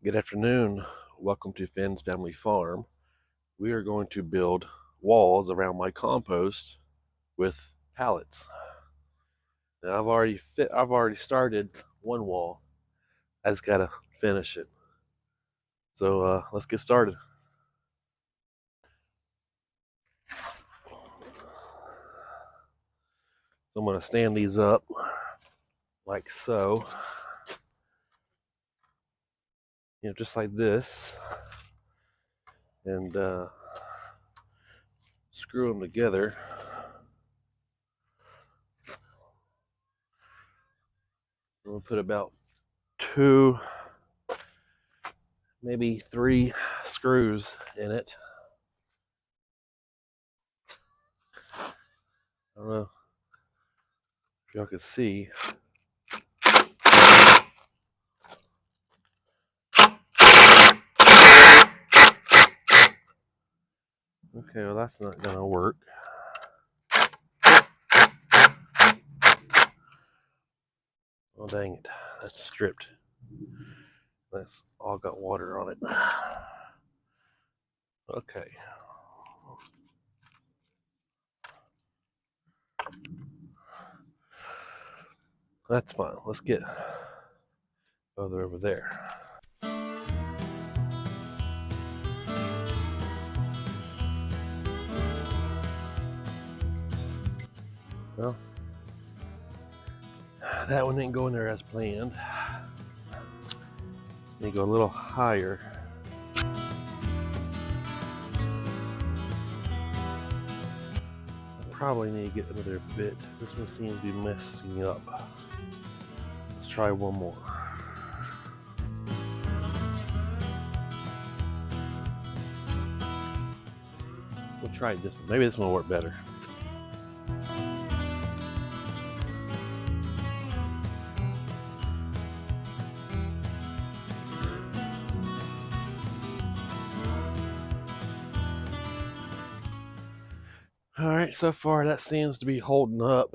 Good afternoon. Welcome to Finn's Family Farm. We are going to build walls around my compost with pallets. Now I've already started one wall. I just gotta finish it. So let's get started. So I'm gonna stand these up like so. Just like this, and screw them together. I'm gonna put about 2, maybe 3 screws in it. I don't know if y'all can see. Okay, well that's not gonna work. Oh dang it, that's stripped. That's all got water on it. Okay. That's fine. Let's get over there. Well, that one didn't go in there as planned. Need to go a little higher. I probably need to get another bit. This one seems to be messing up. Let's try one more. We'll try this one. Maybe this one will work better. Alright, so far that seems to be holding up.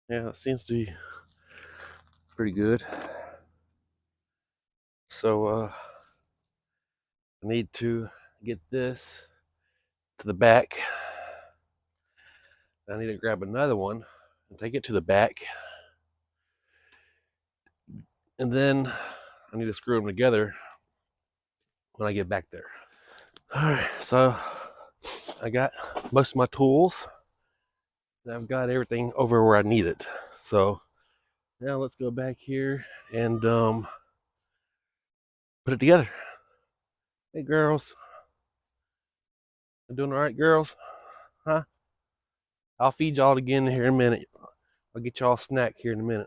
Yeah, it seems to be pretty good. So I need to get this to the back. I need to grab another one and take it to the back. And then I need to screw them together when I get back there. Alright, so I got most of my tools. And I've got everything over where I need it. So now let's go back here and put it together. Hey girls. I'm doing alright, girls? Huh? I'll feed y'all again here in a minute. I'll get y'all a snack here in a minute.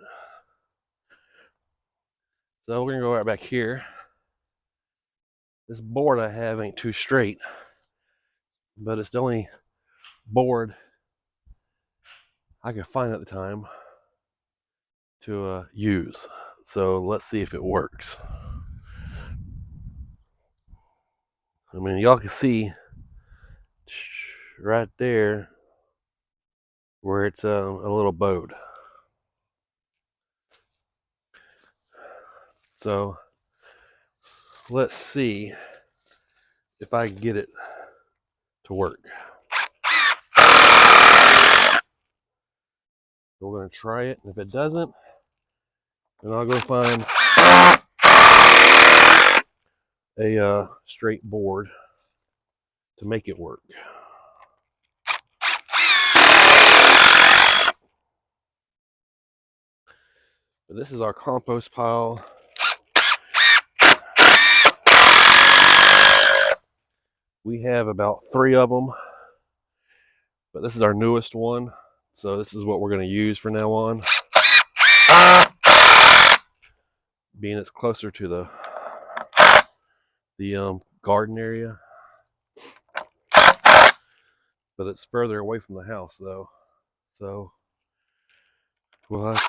So we're gonna go right back here. This board I have ain't too straight, but it's the only board I could find at the time to use. So let's see if it works. I mean, y'all can see right there where it's a little bowed. So let's see if I can get it to work. So we're going to try it, and if it doesn't, then I'll go find a straight board to make it work. But this is our compost pile. We have about 3 of them, but this is our newest one. So this is what we're going to use from now on. Being it's closer to the garden area, but it's further away from the house though. So we'll have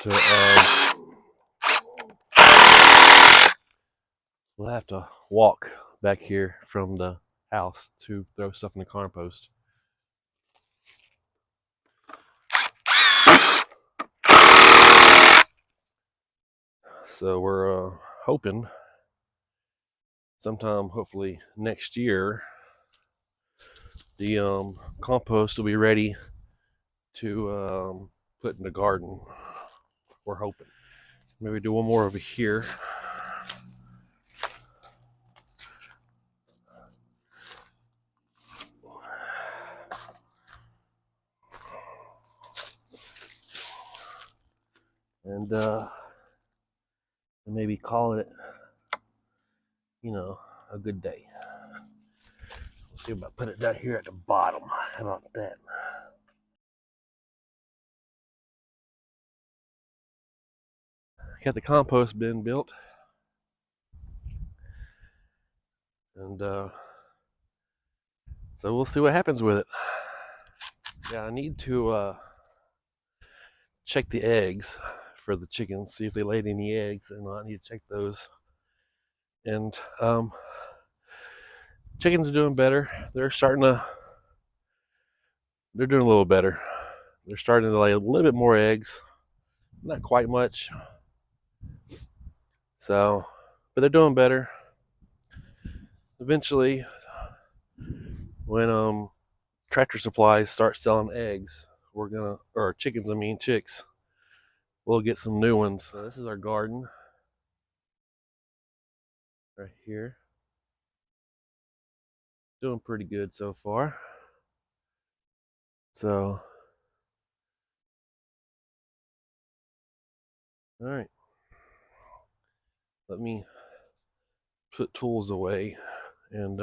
to walk back here from the house to throw stuff in the compost. So we're hoping sometime, hopefully next year, the compost will be ready to put in the garden. We're hoping. Maybe do one more over here. And maybe call it, a good day. We'll see about putting it down here at the bottom. How about that? Got the compost bin built. And so we'll see what happens with it. Yeah, I need to check the eggs for the chickens, see if they laid any eggs or not. I need to check those. And chickens are doing better. They're doing a little better. They're starting to lay a little bit more eggs. Not quite much. So, but they're doing better. Eventually, when Tractor Supplies start selling eggs, or chickens, chicks, we'll get some new ones. So this is our garden right here. Doing pretty good so far. So, all right. Let me put tools away and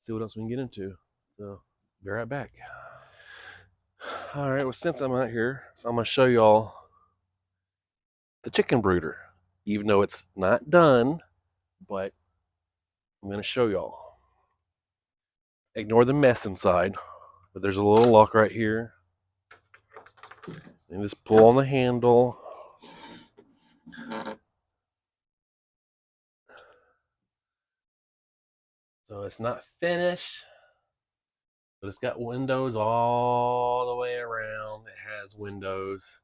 see what else we can get into. So, be right back. All right. Well, since I'm out here, I'm gonna show y'all the chicken brooder. Even though it's not done, but I'm gonna show y'all. Ignore the mess inside, but there's a little lock right here. And just pull on the handle. So it's not finished, but it's got windows all the way around. It has windows.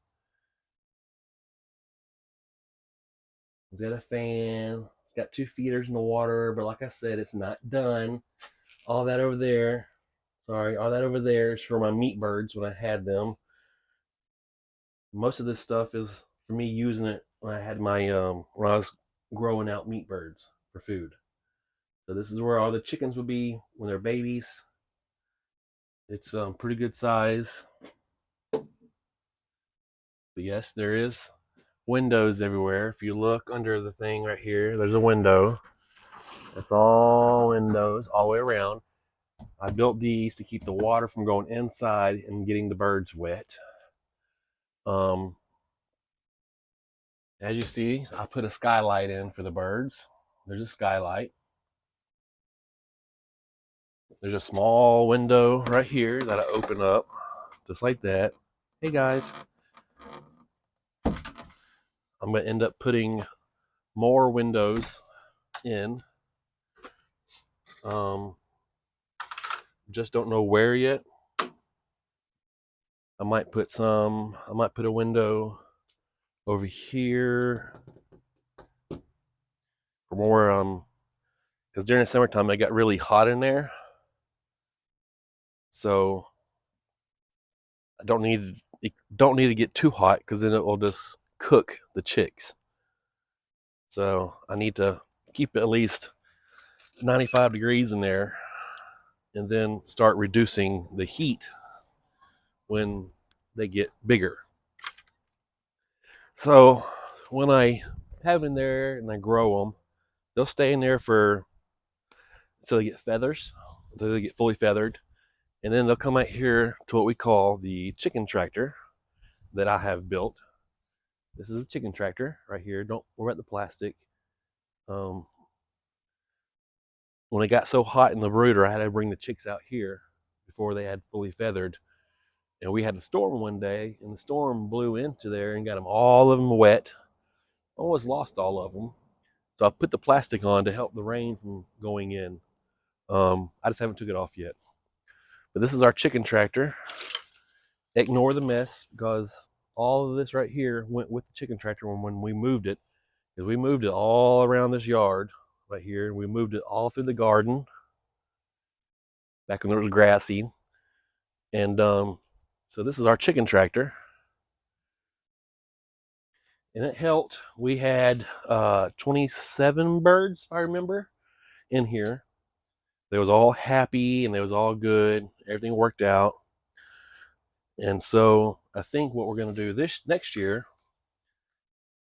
It's got a fan. It's got 2 feeders in the water, but like I said, it's not done. All that over there, all that over there is for my meat birds when I had them. Most of this stuff is for me using it when I had my when I was growing out meat birds for food. So this is where all the chickens will be when they're babies. It's pretty good size. But yes, there is windows everywhere. If you look under the thing right here, there's a window. It's all windows all the way around. I built these to keep the water from going inside and getting the birds wet. As you see, I put a skylight in for the birds. There's a skylight. There's a small window right here that I open up, just like that. Hey guys. I'm going to end up putting more windows in. Just don't know where yet. I might put a window over here for more, because during the summertime it got really hot in there. So I don't need to get too hot because then it will just cook the chicks. So I need to keep it at least 95 degrees in there and then start reducing the heat when they get bigger. So when I have them in there and I grow them, they'll stay in there until they get feathers, until they get fully feathered. And then they'll come out here to what we call the chicken tractor that I have built. This is a chicken tractor right here. Don't worry about the plastic. When it got so hot in the brooder, I had to bring the chicks out here before they had fully feathered. And we had a storm one day, and the storm blew into there and got them all of them wet. Almost lost all of them. So I put the plastic on to help the rain from going in. I just haven't took it off yet. But this is our chicken tractor. Ignore the mess because all of this right here went with the chicken tractor when we moved it, because we moved it all around this yard right here, and we moved it all through the garden back when it was grassy. And so this is our chicken tractor, and it helped. We had 27 birds, if I remember, in here. They was all happy and they was all good. Everything worked out. And so I think what we're going to do this next year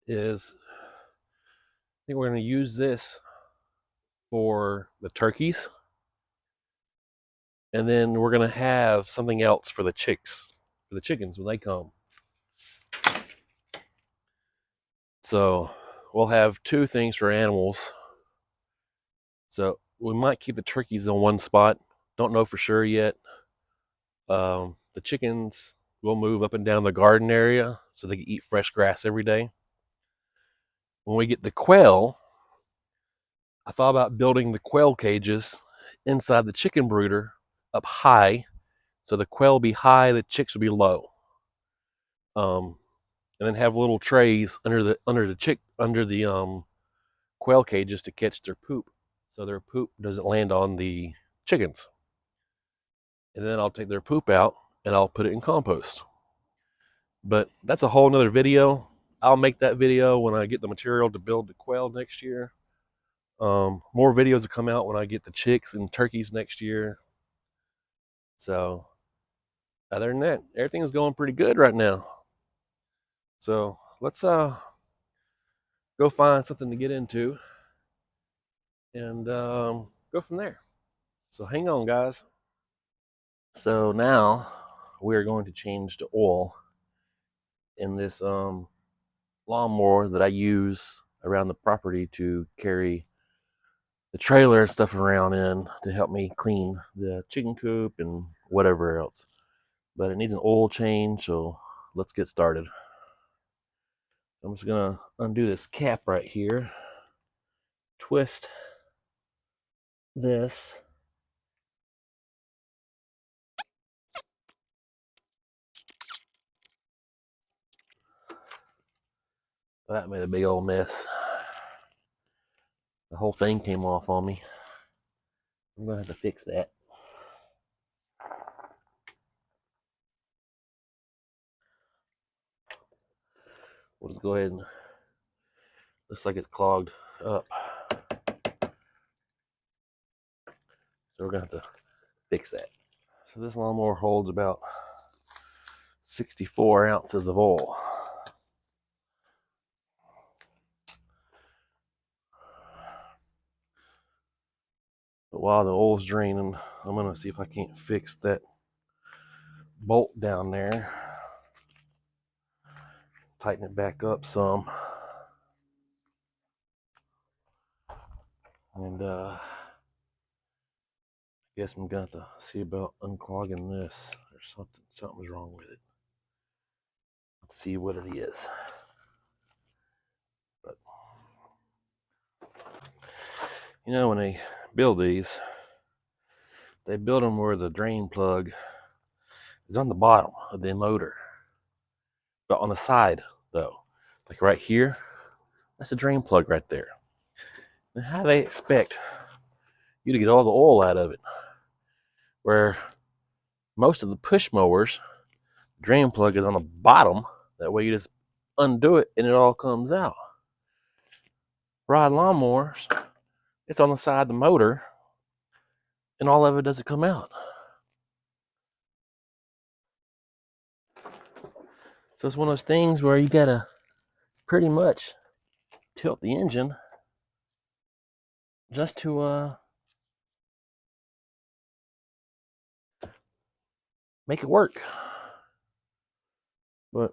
is I think we're going to use this for the turkeys, and then we're going to have something else for the chickens when they come. So we'll have two things for animals. So we might keep the turkeys in one spot. Don't know for sure yet. The chickens will move up and down the garden area so they can eat fresh grass every day. When we get the quail, I thought about building the quail cages inside the chicken brooder up high, so the quail will be high, the chicks will be low. And then have little trays under the quail cages to catch their poop, so their poop doesn't land on the chickens. And then I'll take their poop out and I'll put it in compost. But that's a whole nother video. I'll make that video when I get the material to build the quail next year. More videos will come out when I get the chicks and turkeys next year. So other than that, everything's going pretty good right now. So let's go find something to get into and go from there. So hang on, guys. So now we are going to change to oil in this lawnmower that I use around the property to carry the trailer and stuff around in to help me clean the chicken coop and whatever else. But it needs an oil change, so let's get started. I'm just gonna undo this cap right here, twist this, that made a big old mess. The whole thing came off on me. I'm gonna have to fix that. We'll just go ahead and, looks like it's clogged up. So we're gonna have to fix that. So this lawnmower holds about 64 ounces of oil. But while the oil's draining, I'm gonna see if I can't fix that bolt down there. Tighten it back up some. And I guess I'm gonna have to see about unclogging this or something. Something's wrong with it. Let's see what it is. But you know, when they build these, they build them where the drain plug is on the bottom of the motor, but on the side though, like right here, that's a drain plug right there. And how do they expect you to get all the oil out of it? Where most of the push mowers, drain plug is on the bottom. That way you just undo it and it all comes out. Rod lawnmowers, it's on the side of the motor and all of it doesn't come out. So it's one of those things where you gotta pretty much tilt the engine just to make it work. But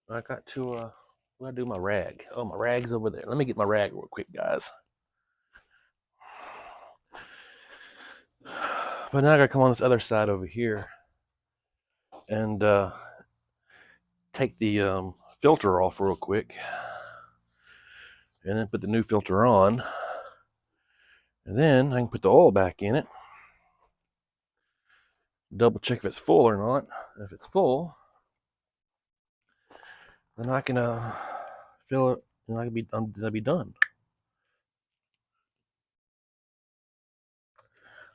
I got to where I do my rag. Oh, my rag's over there. Let me get my rag real quick, guys. But now I gotta come on this other side over here and take the filter off real quick, and then put the new filter on, and then I can put the oil back in it, double check if it's full or not. If it's full, then I can fill it, and I'll be done.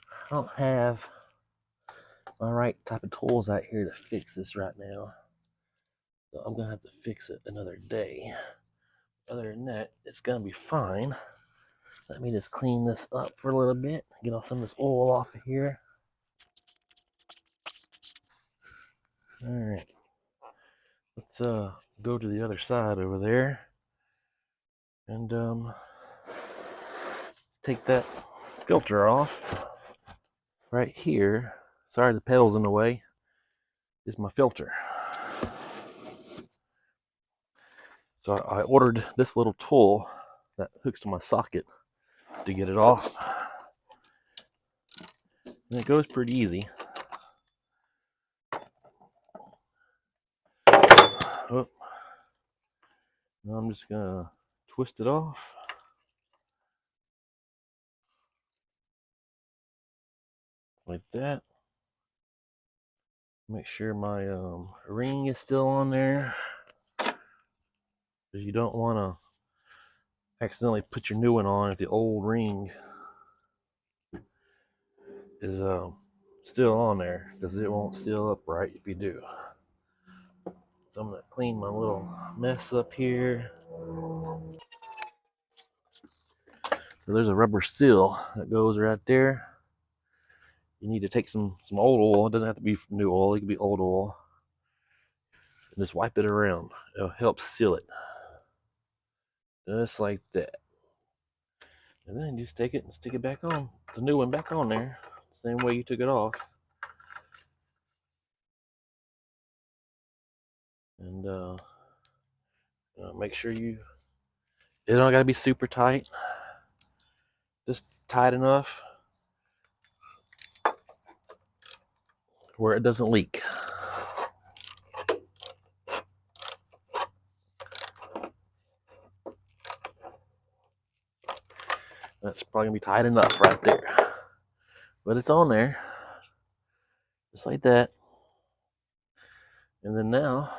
I don't have my right type of tools out here to fix this right now, so I'm gonna have to fix it another day. Other than that, it's gonna be fine. Let me just clean this up for a little bit, get all some of this oil off of here. All right, let's go to the other side over there and take that filter off. Right here, sorry the pedal's in the way, is my filter. So I ordered this little tool that hooks to my socket to get it off. And it goes pretty easy. Oh, now I'm just gonna twist it off. Like that. Make sure my ring is still on there, because you don't want to accidentally put your new one on if the old ring is still on there, because it won't seal up right if you do. So I'm going to clean my little mess up here. So there's a rubber seal that goes right there. You need to take some old oil. It doesn't have to be new oil, it could be old oil. And just wipe it around. It'll help seal it. Just like that. And then just take it and stick it back on. The new one back on there. Same way you took it off. And make sure it don't gotta be super tight. Just tight enough where it doesn't leak. That's probably gonna be tight enough right there. But it's on there. Just like that. And then now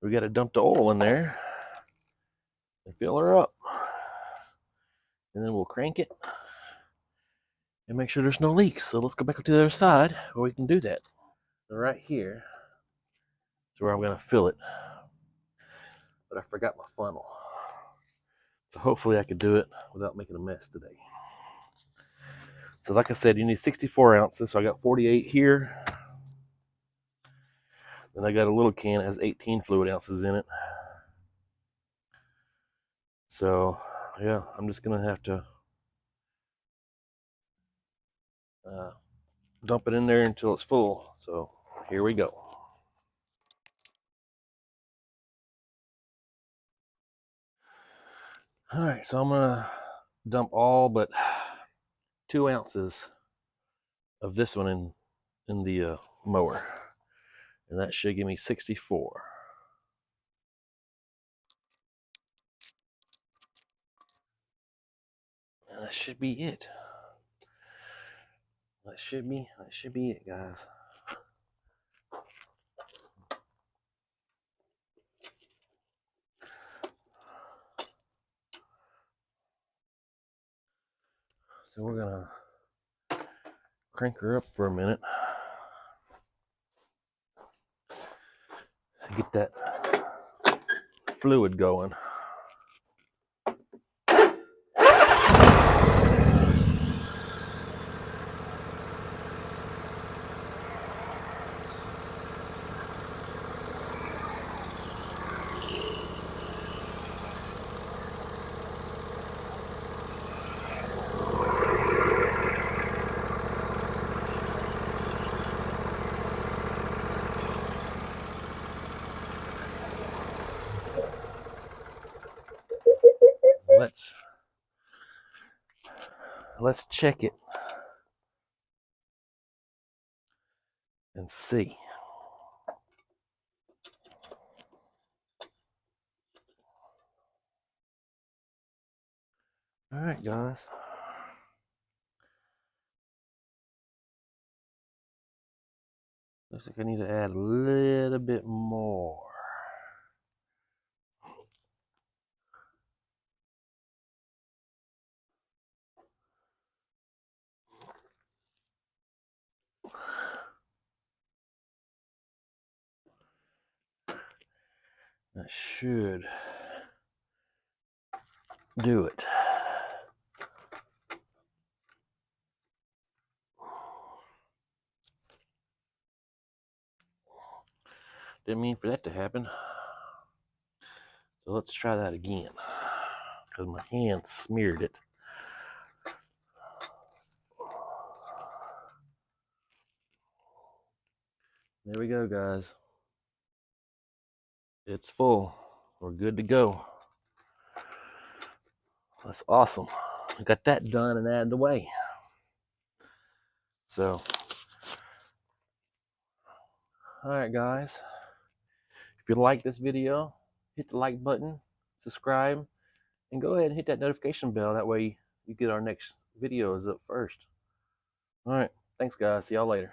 we gotta dump the oil in there and fill her up. And then we'll crank it and make sure there's no leaks. So let's go back up to the other side where we can do that. So right here is where I'm gonna fill it. But I forgot my funnel. So hopefully I can do it without making a mess today. So like I said, you need 64 ounces. So I got 48 here. Then I got a little can that has 18 fluid ounces in it. So yeah, I'm just gonna have to dump it in there until it's full. So here we go. All right, so I'm gonna dump all but 2 ounces of this one in the mower, and that should give me 64. And that should be it. That should be it, guys. So we're gonna crank her up for a minute. Get that fluid going. Let's check it and see. All right, guys. Looks like I need to add a little bit more. That should do it. Didn't mean for that to happen. So let's try that again, because my hand smeared it. There we go, guys. It's full. We're good to go. That's awesome. We got that done and out of the way. So, alright guys. If you like this video, hit the like button, subscribe, and go ahead and hit that notification bell. That way you get our next videos up first. Alright, thanks guys. See y'all later.